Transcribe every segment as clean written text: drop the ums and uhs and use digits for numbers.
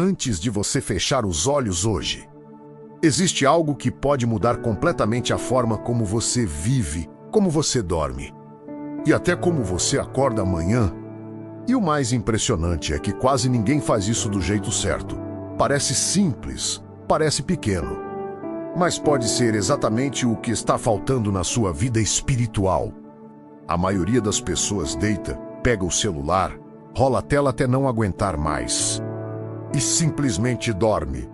antes de você fechar os olhos hoje. Existe algo que pode mudar completamente a forma como você vive, como você dorme e até como você acorda amanhã. E o mais impressionante é que quase ninguém faz isso do jeito certo. Parece simples, parece pequeno, mas pode ser exatamente o que está faltando na sua vida espiritual. A maioria das pessoas deita, pega o celular, rola a tela até não aguentar mais e simplesmente dorme.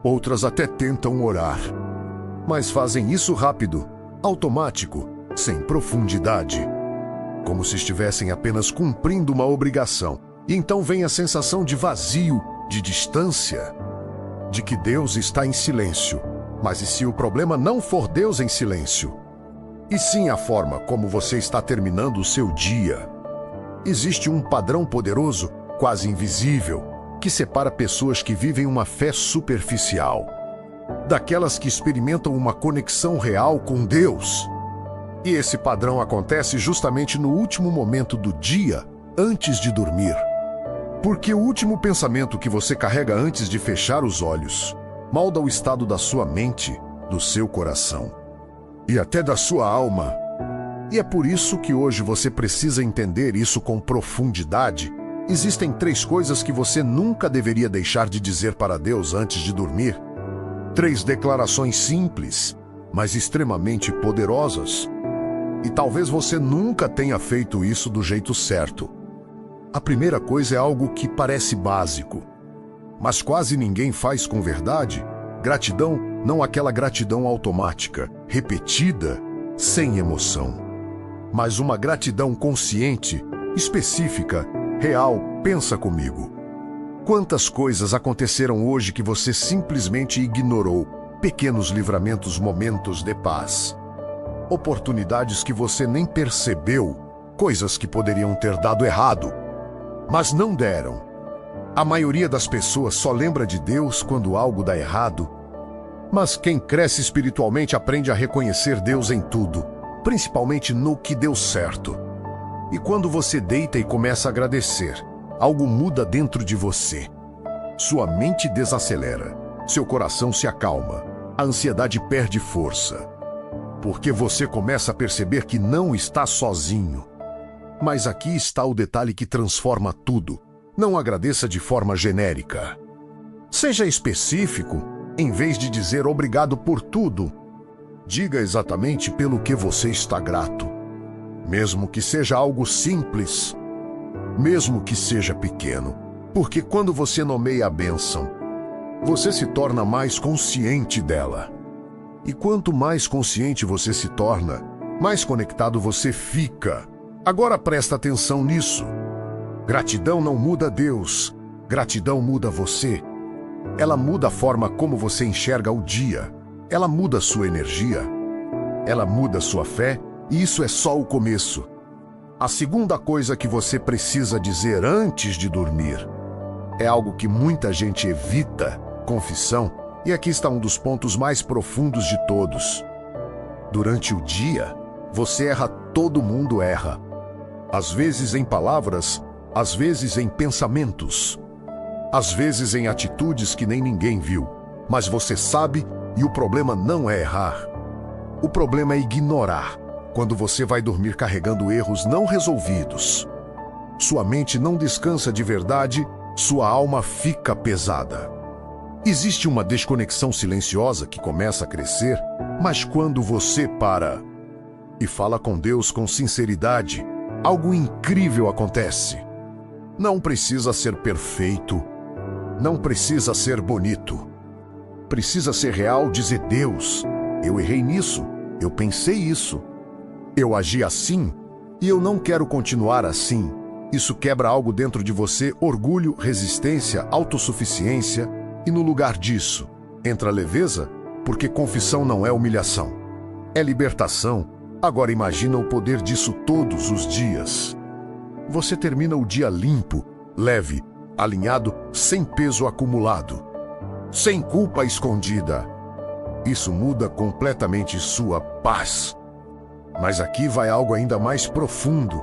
Outras até tentam orar, mas fazem isso rápido, automático, sem profundidade, como se estivessem apenas cumprindo uma obrigação. E então vem a sensação de vazio, de distância, de que Deus está em silêncio. Mas e se o problema não for Deus em silêncio? E sim a forma como você está terminando o seu dia? Existe um padrão poderoso, quase invisível, que separa pessoas que vivem uma fé superficial daquelas que experimentam uma conexão real com Deus. E esse padrão acontece justamente no último momento do dia, antes de dormir. Porque o último pensamento que você carrega antes de fechar os olhos molda o estado da sua mente, do seu coração e até da sua alma. E é por isso que hoje você precisa entender isso com profundidade. Existem 3 coisas que você nunca deveria deixar de dizer para Deus antes de dormir. 3 declarações simples, mas extremamente poderosas. E talvez você nunca tenha feito isso do jeito certo. A primeira coisa é algo que parece básico, mas quase ninguém faz com verdade. Gratidão, não aquela gratidão automática, repetida, sem emoção, mas uma gratidão consciente, específica, real. Pensa comigo. Quantas coisas aconteceram hoje que você simplesmente ignorou? Pequenos livramentos, momentos de paz, oportunidades que você nem percebeu, coisas que poderiam ter dado errado, mas não deram. A maioria das pessoas só lembra de Deus quando algo dá errado. Mas quem cresce espiritualmente aprende a reconhecer Deus em tudo, principalmente no que deu certo. E quando você deita e começa a agradecer, algo muda dentro de você. Sua mente desacelera, seu coração se acalma, a ansiedade perde força. Porque você começa a perceber que não está sozinho. Mas aqui está o detalhe que transforma tudo. Não agradeça de forma genérica. Seja específico, em vez de dizer obrigado por tudo. Diga exatamente pelo que você está grato. Mesmo que seja algo simples, mesmo que seja pequeno. Porque quando você nomeia a bênção, você se torna mais consciente dela. E quanto mais consciente você se torna, mais conectado você fica. Agora presta atenção nisso. Gratidão não muda Deus. Gratidão muda você. Ela muda a forma como você enxerga o dia. Ela muda sua energia. Ela muda sua fé. E isso é só o começo. A segunda coisa que você precisa dizer antes de dormir é algo que muita gente evita: confissão. E aqui está um dos pontos mais profundos de todos. Durante o dia, você erra, todo mundo erra. Às vezes em palavras, às vezes em pensamentos, às vezes em atitudes que nem ninguém viu. Mas você sabe, e o problema não é errar. O problema é ignorar. Quando você vai dormir carregando erros não resolvidos, sua mente não descansa de verdade, sua alma fica pesada. Existe uma desconexão silenciosa que começa a crescer, mas quando você para e fala com Deus com sinceridade, algo incrível acontece. Não precisa ser perfeito, não precisa ser bonito. Precisa ser real, dizer: Deus, eu errei nisso, eu pensei isso, eu agi assim e eu não quero continuar assim. Isso quebra algo dentro de você: orgulho, resistência, autossuficiência. E no lugar disso, entra leveza, porque confissão não é humilhação, é libertação. Agora imagina o poder disso todos os dias. Você termina o dia limpo, leve, alinhado, sem peso acumulado, sem culpa escondida. Isso muda completamente sua paz. Mas aqui vai algo ainda mais profundo.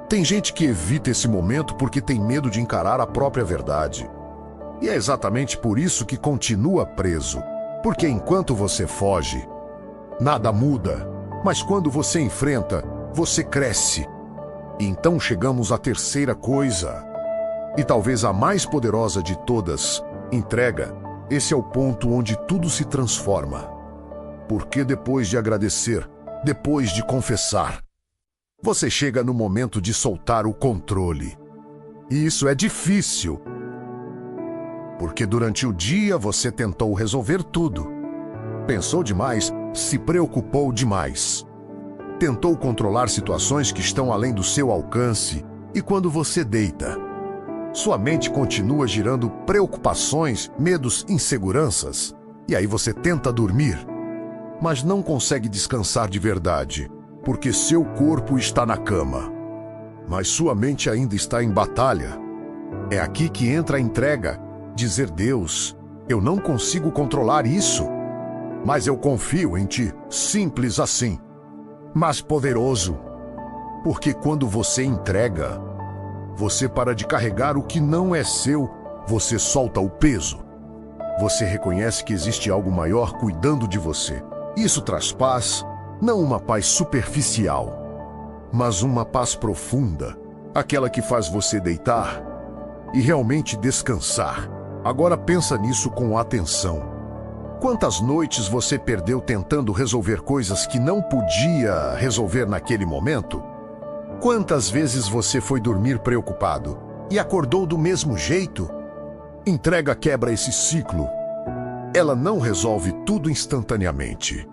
Tem gente que evita esse momento porque tem medo de encarar a própria verdade. E é exatamente por isso que continua preso. Porque enquanto você foge, nada muda. Mas quando você enfrenta, você cresce. E então chegamos à terceira coisa. E talvez a mais poderosa de todas, entrega. Esse é o ponto onde tudo se transforma. Porque depois de agradecer, depois de confessar, você chega no momento de soltar o controle. E isso é difícil. Porque durante o dia você tentou resolver tudo. Pensou demais, se preocupou demais. Tentou controlar situações que estão além do seu alcance. E quando você deita, sua mente continua girando preocupações, medos, inseguranças. E aí você tenta dormir, mas não consegue descansar de verdade, porque seu corpo está na cama. Mas sua mente ainda está em batalha. É aqui que entra a entrega. Dizer: Deus, eu não consigo controlar isso, mas eu confio em Ti. Simples assim, mas poderoso. Porque quando você entrega, você para de carregar o que não é seu, você solta o peso. Você reconhece que existe algo maior cuidando de você. Isso traz paz, não uma paz superficial, mas uma paz profunda, aquela que faz você deitar e realmente descansar. Agora pensa nisso com atenção. Quantas noites você perdeu tentando resolver coisas que não podia resolver naquele momento? Quantas vezes você foi dormir preocupado e acordou do mesmo jeito? Entrega quebra esse ciclo. Ela não resolve tudo instantaneamente,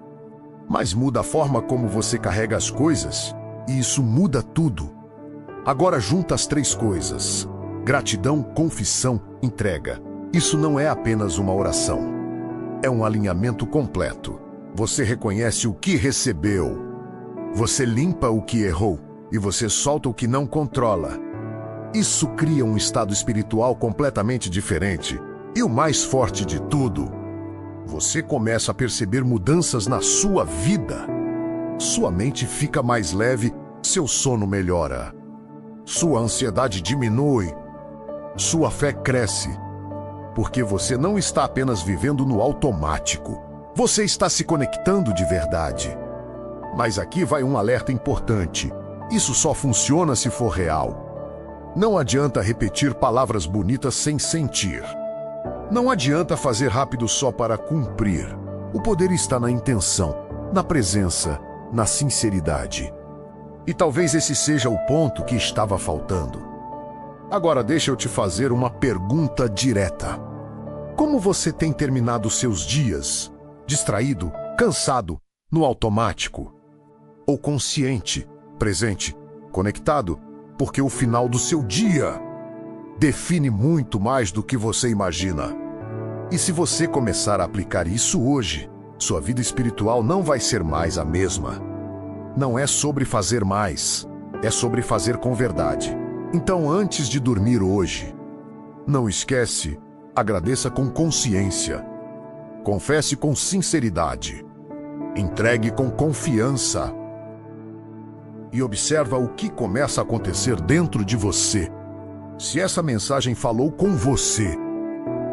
mas muda a forma como você carrega as coisas, e isso muda tudo. Agora junta as três coisas: gratidão, confissão, entrega. Isso não é apenas uma oração. É um alinhamento completo. Você reconhece o que recebeu. Você limpa o que errou. E você solta o que não controla. Isso cria um estado espiritual completamente diferente. E o mais forte de tudo, você começa a perceber mudanças na sua vida. Sua mente fica mais leve, seu sono melhora. Sua ansiedade diminui. Sua fé cresce. Porque você não está apenas vivendo no automático. Você está se conectando de verdade. Mas aqui vai um alerta importante. Isso só funciona se for real. Não adianta repetir palavras bonitas sem sentir. Não adianta fazer rápido só para cumprir. O poder está na intenção, na presença, na sinceridade. E talvez esse seja o ponto que estava faltando. Agora deixa eu te fazer uma pergunta direta. Como você tem terminado seus dias? Distraído, cansado, no automático? Ou consciente? Presente, conectado, porque o final do seu dia define muito mais do que você imagina. E se você começar a aplicar isso hoje, sua vida espiritual não vai ser mais a mesma. Não é sobre fazer mais, é sobre fazer com verdade. Então, antes de dormir hoje, não esquece, agradeça com consciência, confesse com sinceridade, entregue com confiança. E observa o que começa a acontecer dentro de você. Se essa mensagem falou com você,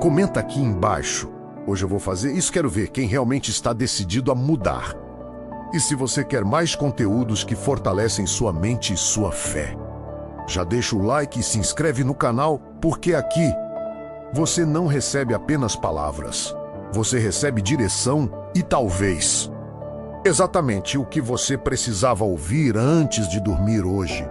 comenta aqui embaixo. Hoje eu vou fazer isso, quero ver quem realmente está decidido a mudar. E se você quer mais conteúdos que fortalecem sua mente e sua fé, já deixa o like e se inscreve no canal, porque aqui você não recebe apenas palavras. Você recebe direção e talvez exatamente o que você precisava ouvir antes de dormir hoje.